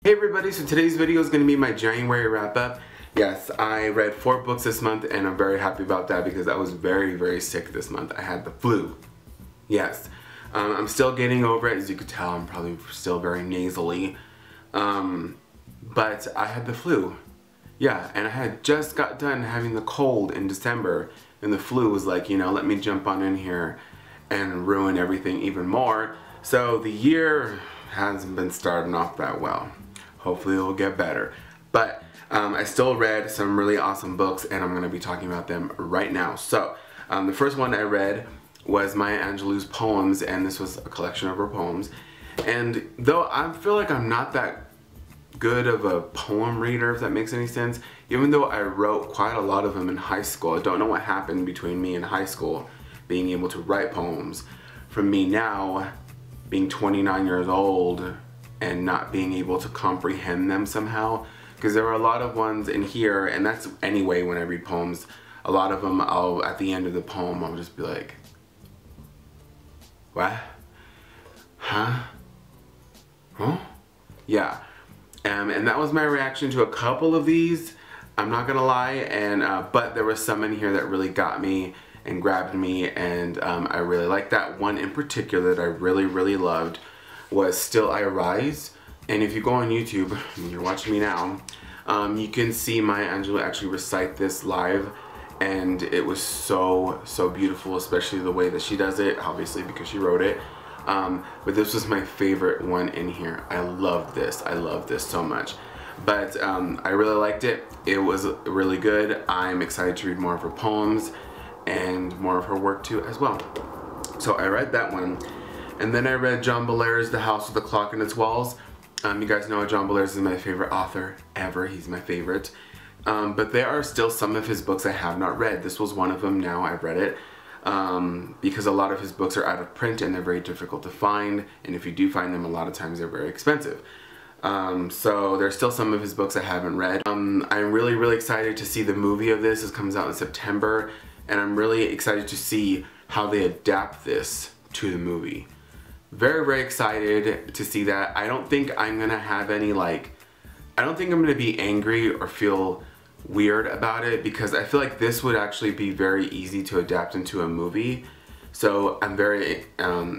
Hey everybody, so today's video is going to be my January wrap up. Yes, I read 4 books this month and I'm very happy about that because I was very sick this month. I had the flu. Yes. I'm still getting over it. As you could tell, I'm probably still very nasally. But I had the flu. Yeah, and I had just got done having the cold in December and the flu was like, you know, let me jump on in here and ruin everything even more. So the year hasn't been starting off that well. Hopefully it'll get better. But I still read some really awesome books and I'm going to be talking about them right now. So the first one I read was Maya Angelou's poems, and this was a collection of her poems. And though I feel like I'm not that good of a poem reader, if that makes any sense, even though I wrote quite a lot of them in high school, I don't know what happened between me and high school being able to write poems. From me now being 29 years old and not being able to comprehend them somehow, because there are a lot of ones in here, and that's anyway when I read poems, a lot of them at the end of the poem I'll just be like, what? Huh? Huh? Yeah. And that was my reaction to a couple of these, I'm not gonna lie, and but there were some in here that really got me and grabbed me, and I really liked that one in particular that I really loved was Still I Rise. And if you go on YouTube, you're watching me now, you can see Maya Angelou actually recite this live, and it was so beautiful, especially the way that she does it, obviously because she wrote it. But this was my favorite one in here. I love this so much. But I really liked it. It was really good. I'm excited to read more of her poems and more of her work too as well. So I read that one. And then I read John Bellairs' The House with the Clock in Its Walls. You guys know John Bellairs is my favorite author ever. He's my favorite. But there are still some of his books I have not read. This was one of them. Now I've read it. Because a lot of his books are out of print and they're very difficult to find. And if you do find them, a lot of times they're very expensive. So there's still some of his books I haven't read. I'm really excited to see the movie of this. This comes out in September. And I'm really excited to see how they adapt this to the movie. Very excited to see that. I don't think I'm gonna have any I don't think I'm gonna be angry or feel weird about it, because I feel like this would actually be very easy to adapt into a movie. So I'm very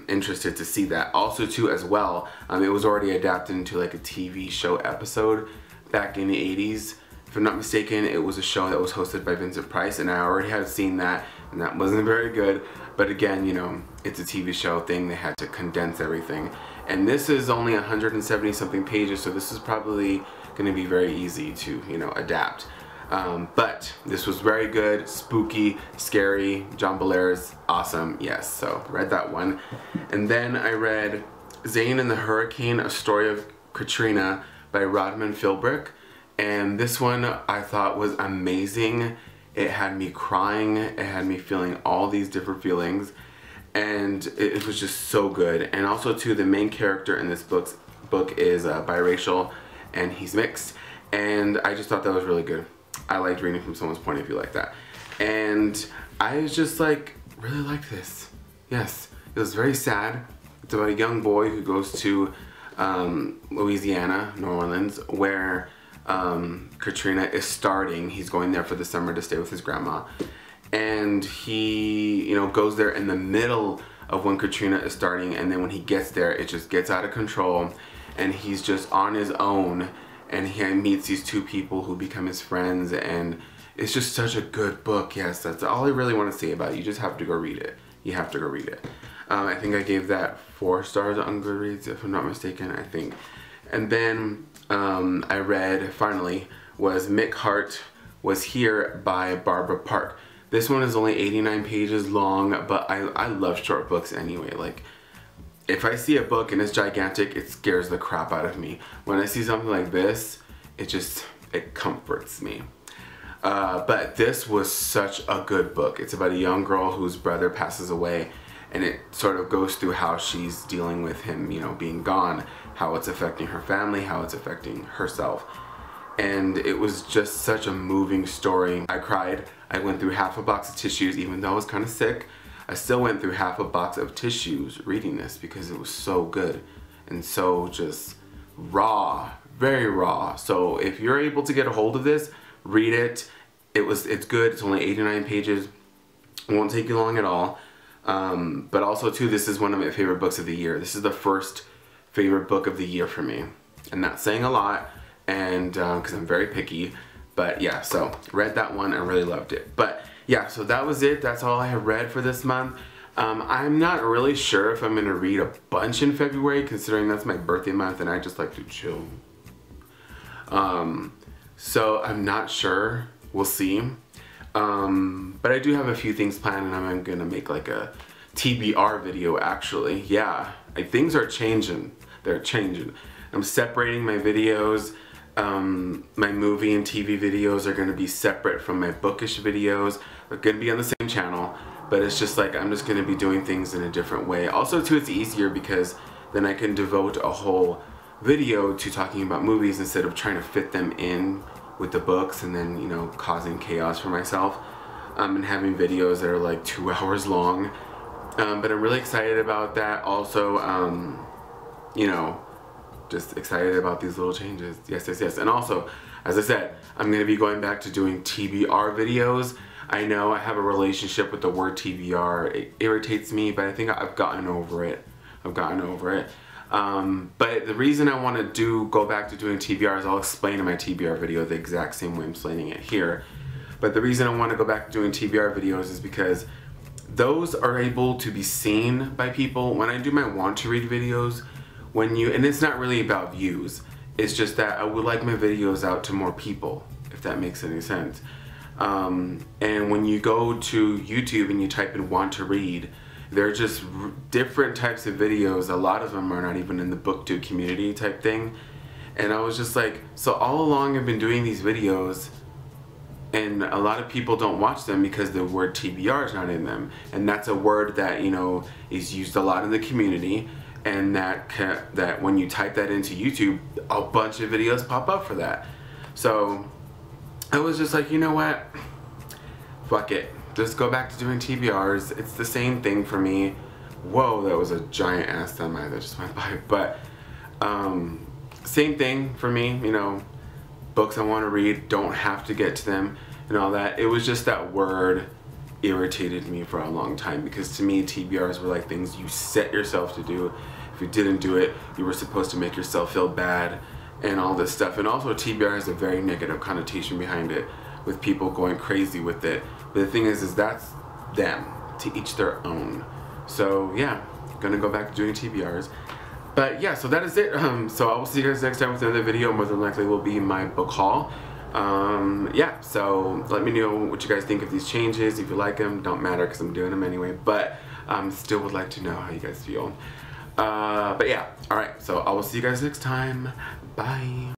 interested to see that. Also too as well, it was already adapted into like a TV show episode back in the 80s. If I'm not mistaken, it was a show that was hosted by Vincent Price, and I already had seen that, and that wasn't very good. But again, you know, it's a TV show thing, they had to condense everything. And this is only 170 something pages, so this is probably gonna be very easy to, you know, adapt. But this was very good, spooky, scary, John Bellairs, awesome, yes, so read that one. And then I read Zane and the Hurricane, A Story of Katrina by Rodman Philbrick. And this one I thought was amazing. It had me crying, it had me feeling all these different feelings, and it was just so good. And also too, the main character in this book is biracial, and he's mixed, and I just thought that was really good. I liked reading from someone's point of view like that. And I was just like, really liked this. Yes, it was very sad. It's about a young boy who goes to Louisiana, New Orleans, where Katrina is starting. He's going there for the summer to stay with his grandma. And he, you know, goes there in the middle of when Katrina is starting, and then when he gets there, it just gets out of control, and he's just on his own. And he meets these two people who become his friends, and it's just such a good book. Yes, that's all I really want to say about it. You just have to go read it. You have to go read it. I think I gave that 4 stars on Goodreads, if I'm not mistaken, I think. And then I read, finally, was Mick, Hart Was Here by Barbara Park. This one is only 89 pages long, but I love short books anyway. Like, if I see a book and it's gigantic, it scares the crap out of me. When I see something like this, it comforts me. But this was such a good book. It's about a young girl whose brother passes away, and it sort of goes through how she's dealing with him, you know, being gone, how it's affecting her family, how it's affecting herself. And it was just such a moving story. I cried. I went through half a box of tissues, even though I was kind of sick. I still went through half a box of tissues reading this because it was so good and so just raw, very raw. So if you're able to get a hold of this, read it. It's good. It's only 89 pages. It won't take you long at all. But also too, this is one of my favorite books of the year. This is the first favorite book of the year for me. And that's saying a lot, and because I'm very picky. But yeah, so read that one and really loved it. But yeah, so that was it. That's all I have read for this month. I'm not really sure if I'm going to read a bunch in February, considering that's my birthday month and I just like to chill. So I'm not sure. We'll see. But I do have a few things planned, and I'm going to make like a TBR video actually. Yeah, things are changing. They're changing. I'm separating my videos. My movie and TV videos are going to be separate from my bookish videos. They're going to be on the same channel, but it's just like I'm just going to be doing things in a different way. Also too, it's easier because then I can devote a whole video to talking about movies instead of trying to fit them in with the books and then, you know, causing chaos for myself, and having videos that are like 2 hours long. But I'm really excited about that. Also, you know, just excited about these little changes. Yes, yes, yes. And also, as I said, I'm going to be going back to doing TBR videos. I know I have a relationship with the word TBR. It irritates me, but I think I've gotten over it. I've gotten over it. But the reason I want to go back to doing TBRs, I'll explain in my TBR video the exact same way I'm explaining it here. But the reason I want to go back to doing TBR videos is because those are able to be seen by people. When I do my want to read videos, and it's not really about views, it's just that I would like my videos out to more people, if that makes any sense. And when you go to YouTube and you type in want to read, they're just different types of videos. A lot of them are not even in the BookTube community type thing. And I was just like, so all along I've been doing these videos and a lot of people don't watch them because the word TBR is not in them. And that's a word that, you know, is used a lot in the community. And that when you type that into YouTube, a bunch of videos pop up for that. So I was just like, you know what? Fuck it. Just go back to doing TBRs. It's the same thing for me. Whoa, that was a giant ass semi that just went by. But same thing for me, you know, books I want to read, don't have to get to them and all that. It was just that word irritated me for a long time, because to me TBRs were like things you set yourself to do. If you didn't do it, you were supposed to make yourself feel bad and all this stuff. And also TBR has a very negative connotation behind it, with people going crazy with it. But the thing is that's them, to each their own. So yeah, gonna go back to doing TBRs. But yeah, so that is it. So I will see you guys next time with another video. More than likely will be my book haul. Yeah, so let me know what you guys think of these changes. If you like them, don't matter because I'm doing them anyway. But still would like to know how you guys feel. But yeah, alright, so I will see you guys next time. Bye.